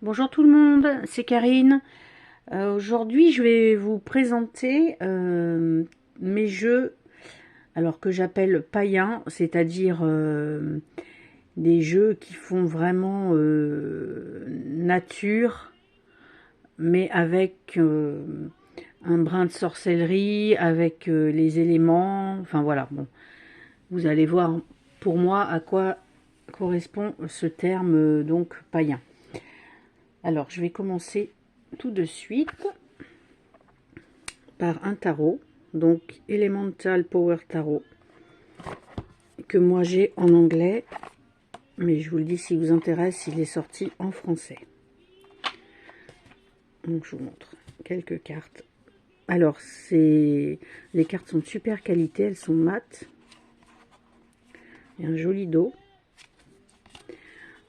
Bonjour tout le monde, c'est Karine. Aujourd'hui, je vais vous présenter mes jeux, alors que j'appelle païens, c'est-à-dire des jeux qui font vraiment nature, mais avec un brin de sorcellerie, avec les éléments. Enfin voilà, bon, vous allez voir pour moi à quoi correspond ce terme donc païen. Alors, je vais commencer tout de suite par un tarot, donc Elemental Power Tarot, que moi j'ai en anglais, mais je vous le dis si vous intéresse, il est sorti en français. Donc je vous montre quelques cartes. Alors, les cartes sont de super qualité, elles sont mates. Il y a un joli dos.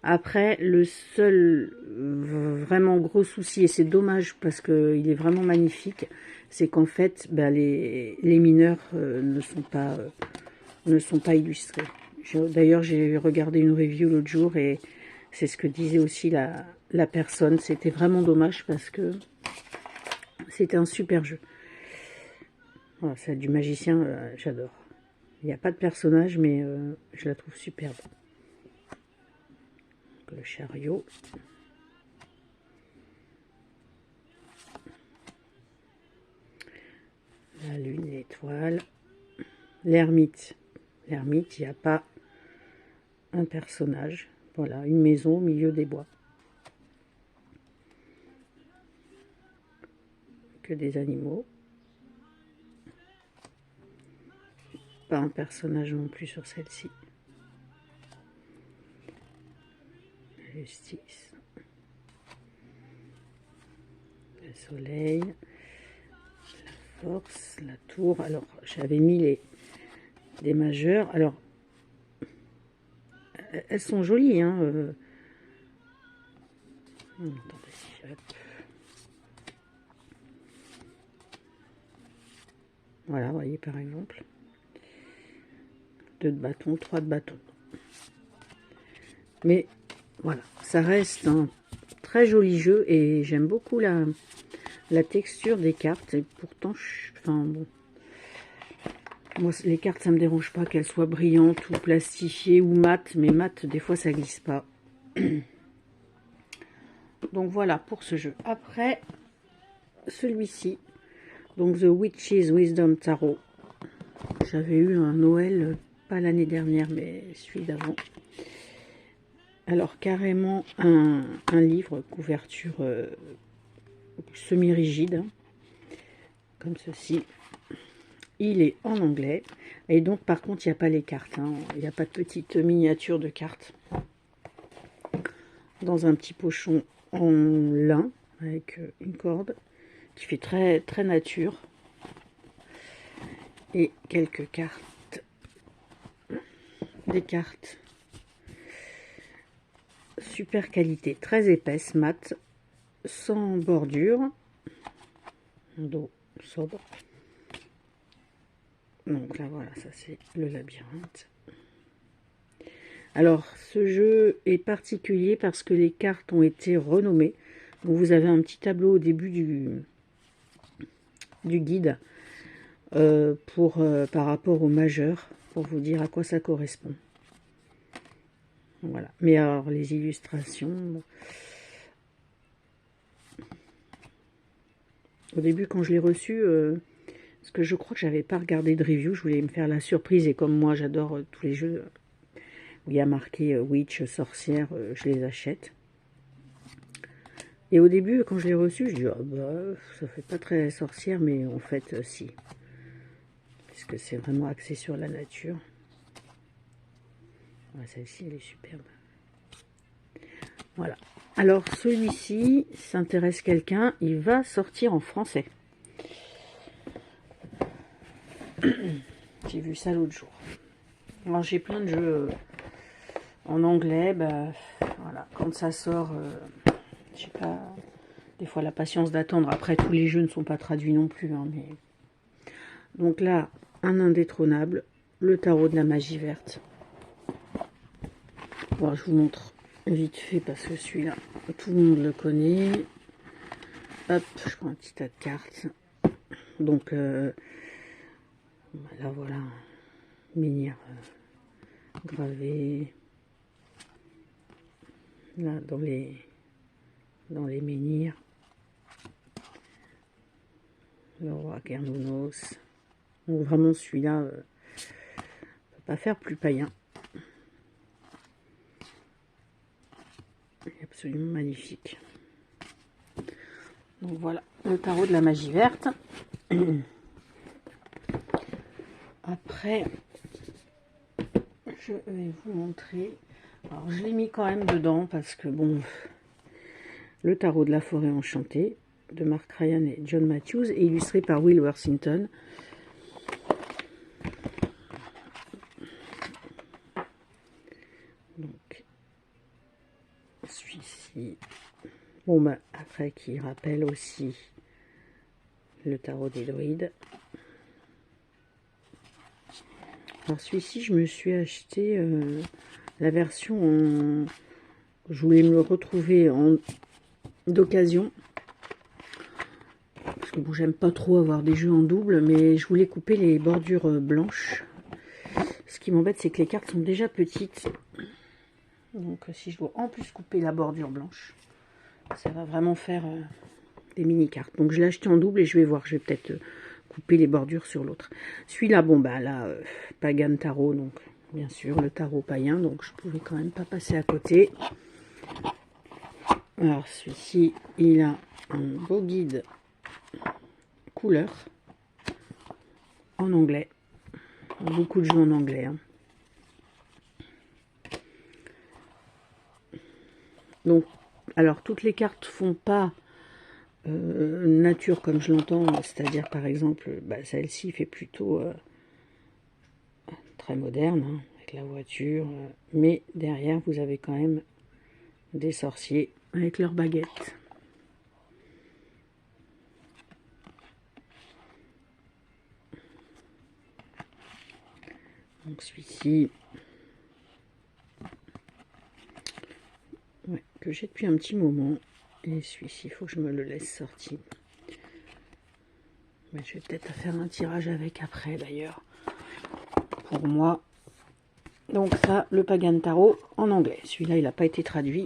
Après, le seul vraiment gros souci, et c'est dommage parce qu'il est vraiment magnifique, c'est qu'en fait, les mineurs ne sont pas illustrés. D'ailleurs, j'ai regardé une review l'autre jour et c'est ce que disait aussi la personne. C'était vraiment dommage parce que c'était un super jeu. Voilà, c'est du magicien, j'adore. Il n'y a pas de personnage, mais je la trouve superbe. Le chariot. La lune, l'étoile. L'ermite. L'ermite, il n'y a pas un personnage. Voilà, une maison au milieu des bois. Que des animaux. Pas un personnage non plus sur celle-ci. La justice. Le soleil. La force. La tour. Alors, j'avais mis des majeurs. Alors, elles sont jolies, hein. Attendez, hop. Voilà, vous voyez par exemple. 2 de bâton, 3 de bâton. Mais voilà, ça reste un très joli jeu et j'aime beaucoup la texture des cartes. Et pourtant, enfin bon, moi les cartes ça me dérange pas qu'elles soient brillantes ou plastifiées ou mates, mais mates des fois ça glisse pas. Donc voilà pour ce jeu. Après celui-ci, donc The Witch's Wisdom Tarot. J'avais eu un Noël, pas l'année dernière, mais celui d'avant. Alors carrément un livre, couverture semi-rigide, hein, comme ceci. Il est en anglais, et donc par contre il n'y a pas les cartes, hein. Il n'y a pas de petite miniature de cartes. Dans un petit pochon en lin, avec une corde, qui fait très, très nature. Et quelques cartes. Des cartes super qualité, très épaisse, mat, sans bordure, un dos sobre. Donc là voilà, ça c'est le labyrinthe. Alors ce jeu est particulier parce que les cartes ont été renommées. Donc, vous avez un petit tableau au début du guide par rapport au majeur, pour vous dire à quoi ça correspond. Voilà. Mais alors les illustrations, au début quand je l'ai reçu, parce que je crois que j'avais pas regardé de review, je voulais me faire la surprise et comme moi j'adore tous les jeux où il y a marqué witch, sorcière, je les achète. Et au début quand je l'ai reçu, je dis oh, bah, ça fait pas très sorcière, mais en fait si, puisque c'est vraiment axé sur la nature. Ah, celle-ci elle est superbe. Voilà. Alors celui-ci s'intéresse quelqu'un, il va sortir en français. J'ai vu ça l'autre jour. Alors j'ai plein de jeux en anglais, bah voilà, quand ça sort, j'ai pas des fois la patience d'attendre. Après tous les jeux ne sont pas traduits non plus, hein, mais donc là un indétrônable, le tarot de la magie verte. Bon, je vous montre vite fait parce que celui-là, tout le monde le connaît. Hop, je prends un petit tas de cartes. Donc là voilà, menhir gravé. Là dans les menhirs. Le roi Guernounos. Donc vraiment celui-là, on peut pas faire plus païen. Il est absolument magnifique. Donc voilà, le tarot de la magie verte. Après, je vais vous montrer. Alors je l'ai mis quand même dedans parce que bon, le tarot de la forêt enchantée de Mark Ryan et John Matthews, et illustré par Will Worthington. Donc celui-ci, bon bah après qui rappelle aussi le tarot des druides. Alors celui-ci, je me suis acheté la version je voulais me le retrouver d'occasion. Parce que bon, j'aime pas trop avoir des jeux en double, mais je voulais couper les bordures blanches. Ce qui m'embête, c'est que les cartes sont déjà petites. Donc si je dois en plus couper la bordure blanche, ça va vraiment faire des mini-cartes. Donc je l'ai acheté en double et je vais voir. Je vais peut-être couper les bordures sur l'autre. Celui-là, bon bah là, Pagan Tarot, donc bien sûr, le tarot païen. Donc je pouvais quand même pas passer à côté. Alors celui-ci, il a un beau guide couleur en anglais. Beaucoup de jeux en anglais. Hein. Donc, alors toutes les cartes font pas nature comme je l'entends, c'est-à-dire par exemple, bah, celle-ci fait plutôt très moderne, hein, avec la voiture, mais derrière vous avez quand même des sorciers avec leurs baguettes. Donc celui-ci, ouais, que j'ai depuis un petit moment, et celui-ci, il faut que je me le laisse sortir. Mais je vais peut-être faire un tirage avec après d'ailleurs, pour moi. Donc ça, le Pagan Tarot en anglais. Celui-là, il n'a pas été traduit.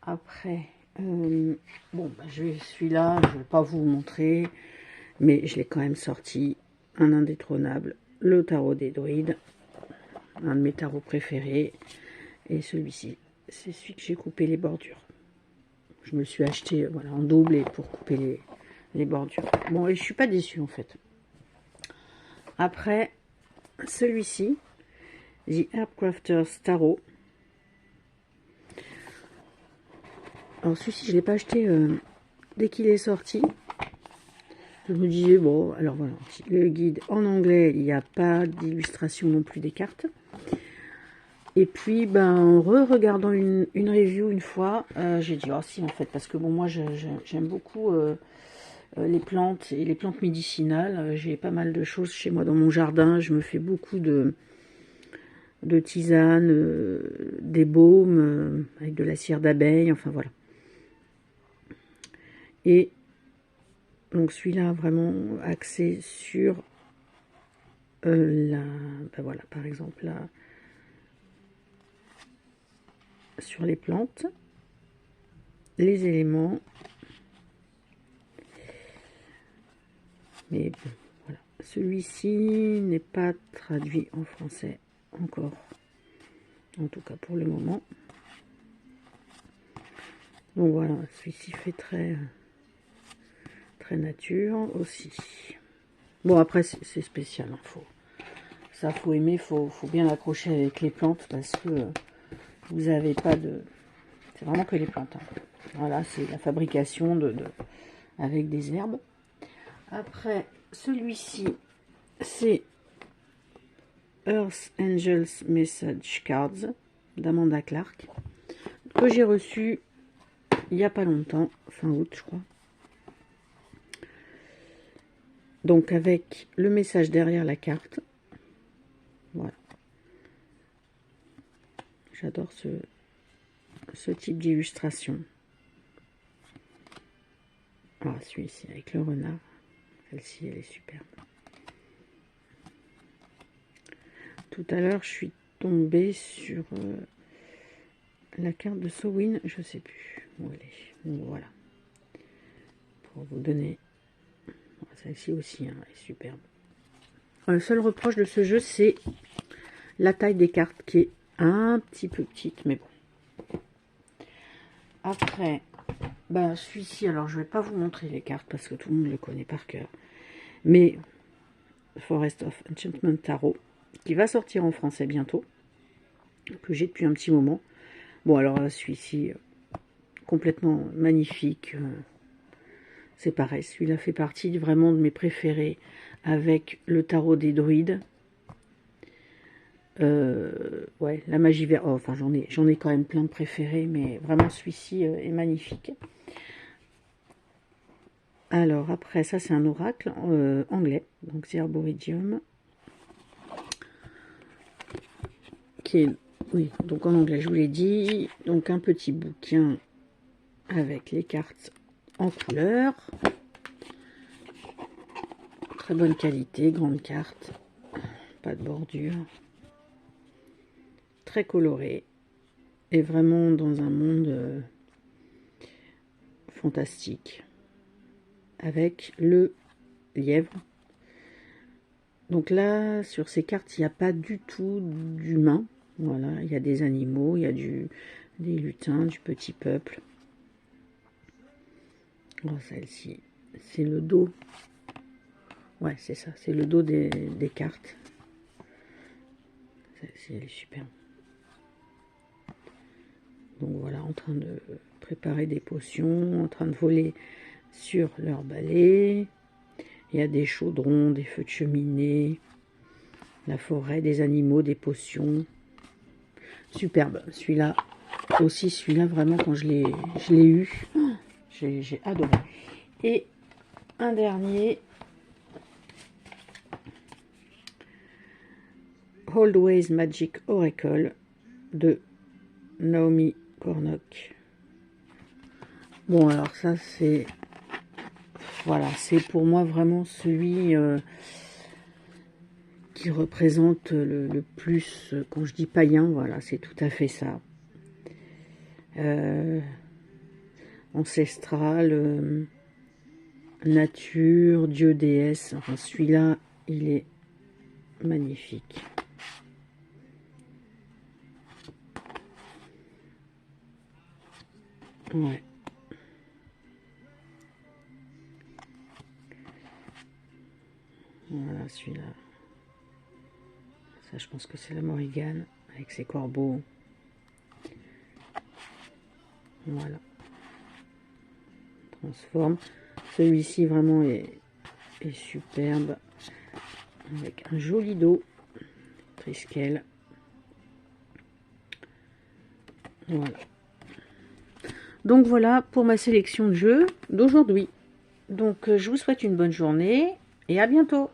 Après, bon, bah, celui-là, je ne vais pas vous montrer, mais je l'ai quand même sorti. Un indétrônable, le tarot des druides, un de mes tarots préférés. Et celui-ci, c'est celui que j'ai coupé les bordures. Je me le suis acheté voilà, en double et pour couper les bordures. Bon, et je suis pas déçue en fait. Après, celui-ci, The Herbcrafters Tarot. Alors celui-ci, je ne l'ai pas acheté dès qu'il est sorti. Je me disais, bon, alors voilà, le guide en anglais, il n'y a pas d'illustration non plus des cartes. Et puis, ben, en re-regardant une review une fois, j'ai dit, oh si, en fait, parce que bon, moi, j'aime beaucoup les plantes et les plantes médicinales. J'ai pas mal de choses chez moi dans mon jardin. Je me fais beaucoup de tisanes, des baumes, avec de la cire d'abeille, enfin voilà. Et donc celui-là, vraiment axé sur ben voilà, par exemple, là, sur les plantes, les éléments. Mais bon, voilà. Celui-ci n'est pas traduit en français encore. En tout cas pour le moment. Donc voilà, celui-ci fait très nature aussi. Bon après c'est spécial, hein, faut aimer, faut bien accrocher avec les plantes parce que vous avez pas de... C'est vraiment que les plantes. Hein. Voilà, c'est la fabrication avec des herbes. Après, celui-ci, c'est Earth Angels Message Cards d'Amanda Clark, que j'ai reçu il n'y a pas longtemps, fin août je crois. Donc avec le message derrière la carte. Voilà. J'adore ce type d'illustration. Ah, celui-ci avec le renard. Celle-ci, elle est superbe. Tout à l'heure, je suis tombée sur la carte de Sowin. Je ne sais plus où elle est. Donc, voilà. Pour vous donner... Celle-ci aussi, hein, elle est superbe. Le seul reproche de ce jeu, c'est la taille des cartes qui est un petit peu petite, mais bon. Après, ben, celui-ci, alors je vais pas vous montrer les cartes parce que tout le monde le connaît par cœur. Mais Forest of Enchantment Tarot, qui va sortir en français bientôt, que j'ai depuis un petit moment. Bon, alors celui-ci, complètement magnifique. C'est pareil, celui-là fait partie vraiment de mes préférés avec le tarot des druides. Ouais, la magie verte. Oh, enfin, j'en ai quand même plein de préférés, mais vraiment celui-ci est magnifique. Alors après, ça c'est un oracle anglais, donc The Arboretum, qui est, oui, donc en anglais, je vous l'ai dit, donc un petit bouquin avec les cartes en couleur, très bonne qualité, grande carte, pas de bordure, très coloré, et vraiment dans un monde fantastique, avec le lièvre. Donc là, sur ces cartes, il n'y a pas du tout d'humain. Voilà, il y a des animaux, il y a des lutins, du petit peuple. Oh, celle-ci, c'est le dos. Ouais, c'est ça, c'est le dos des cartes. Celle-ci, elle est superbe. Donc voilà, en train de préparer des potions, en train de voler sur leur balai. Il y a des chaudrons, des feux de cheminée, la forêt, des animaux, des potions. Superbe. Celui-là aussi, celui-là vraiment quand je l'ai eu, j'ai adoré. Et un dernier, Old Ways Magic Oracle de Naomi Kornock. Bon, alors ça c'est, voilà, c'est pour moi vraiment celui qui représente le plus, quand je dis païen, voilà, c'est tout à fait ça. Ancestral, nature, dieu, déesse, enfin celui-là, il est magnifique. Ouais. Voilà, celui-là. Ça, je pense que c'est la Morrigan, avec ses corbeaux. Voilà. Transforme. Celui-ci, vraiment, est superbe. Avec un joli dos. Triskel. Voilà. Donc, voilà pour ma sélection de jeux d'aujourd'hui. Donc, je vous souhaite une bonne journée et à bientôt.